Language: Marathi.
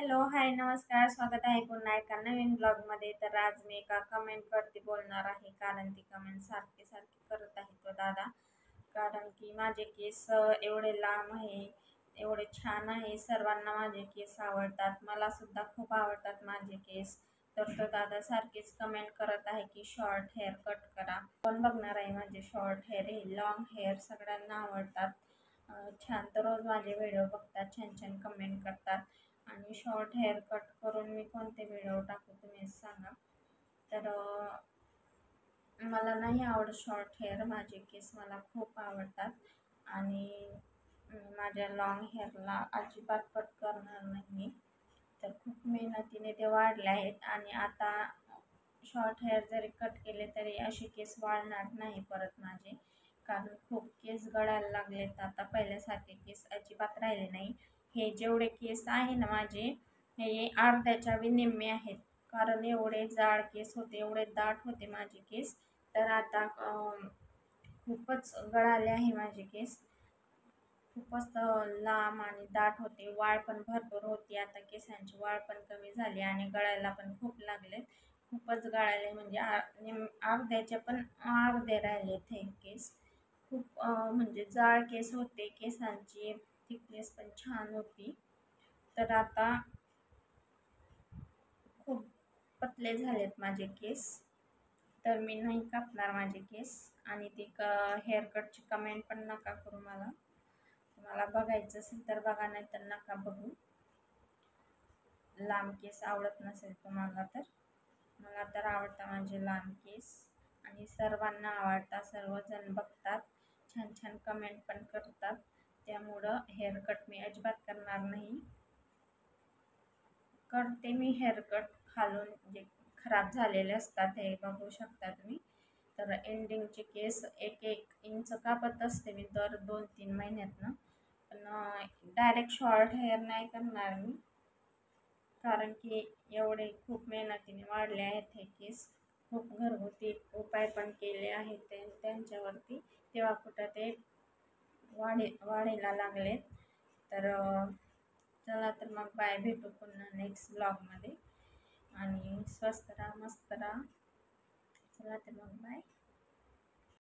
हॅलो, हाय, नमस्कार. स्वागत आहे पुन्हा एका नवीन ब्लॉगमध्ये. तर आज मी एका कमेंटवरती बोलणार आहे, कारण ती कमेंट सारखी सारखी करत आहे तो दादा. कारण की माझे केस एवढे लांब आहे, एवढे छान आहे, सर्वांना माझे केस आवडतात, मला सुद्धा खूप आवडतात माझे केस. तर तो दादा सारखीच कमेंट करत आहे की शॉर्ट हेअर कट करा. कोण बघणार आहे माझे शॉर्ट हेअर? हे लॉंग हेअर सगळ्यांना आवडतात. छान, तर रोज माझे व्हिडिओ बघतात, छान छान कमेंट करतात. आणि शॉर्ट हेअर कट करून मी कोणते व्हिडिओ टाकू तुम्हीच सांगा. तर मला नाही आवडत शॉर्ट हेअर, माझे केस मला खूप आवडतात. आणि माझ्या लॉंग हेअरला अजिबात कट करणार नाही मी. तर खूप मेहनतीने ते वाढले आहेत आणि आता शॉर्ट हेअर जरी कट केले तरी असे केस वाढणार नाही परत माझे, कारण खूप केस गळायला लागलेत आता, पहिल्यासारखे केस अजिबात राहिले नाही. हे जेवढे केस आहे ना माझे, हे अर्ध्याच्या बी निम्मे आहेत, कारण एवढे जाड केस होते, एवढे दाट होते माझे केस. तर आता खूपच गळाले आहे माझे केस, खूपच लांब आणि दाट होते. वाळ पण भरपूर होती, आता केसांची वाळ पण कमी झाली आणि गळायला पण खूप लागले, खूपच गळायले, म्हणजे अर्ध्याचे पण अर्धे राहिले ते केस. खूप म्हणजे जाड केस होते, केसांची थिकनेस पण छान होती. तर आता खूप पतले झालेत माझे केस. तर मी नाही कापणार माझे केस. आणि ती हेअर कटची कमेंट पण नका करू मला. तुम्हाला बघायचं असेल तर बघा, नाही तर नका बघू. लांब केस आवडत नसेल तुम्हाला तर. मला तर आवडतात माझे लांब केस आणि सर्वांना आवडतात, सर्वजण बघतात, छान छान कमेंट पण करतात. त्यामुळं हेअर कट मी अजिबात करणार नाही. करते मी हेअर कट खालून, जे खराब झालेले असतात हे बघू शकता तुम्ही. तर एंडिंगचे केस 1-1 इंच कापत असते मी दर 2-3 महिन्यातनं. पण डायरेक्ट शॉर्ट हेअर नाही करणार मी, कारण की एवढे खूप मेहनतीने वाढले आहेत हे केस. खूप घरगुती उपाय पण केले आहेत त्यांच्यावरती, तेव्हा कुठं ते वाढीला लागलेत. तर चला, तर मग बाय, भेटू पुन्हा नेक्स्ट ब्लॉगमध्ये. आणि स्वस्त राहा, मस्त राहा. चला तर मग बाय.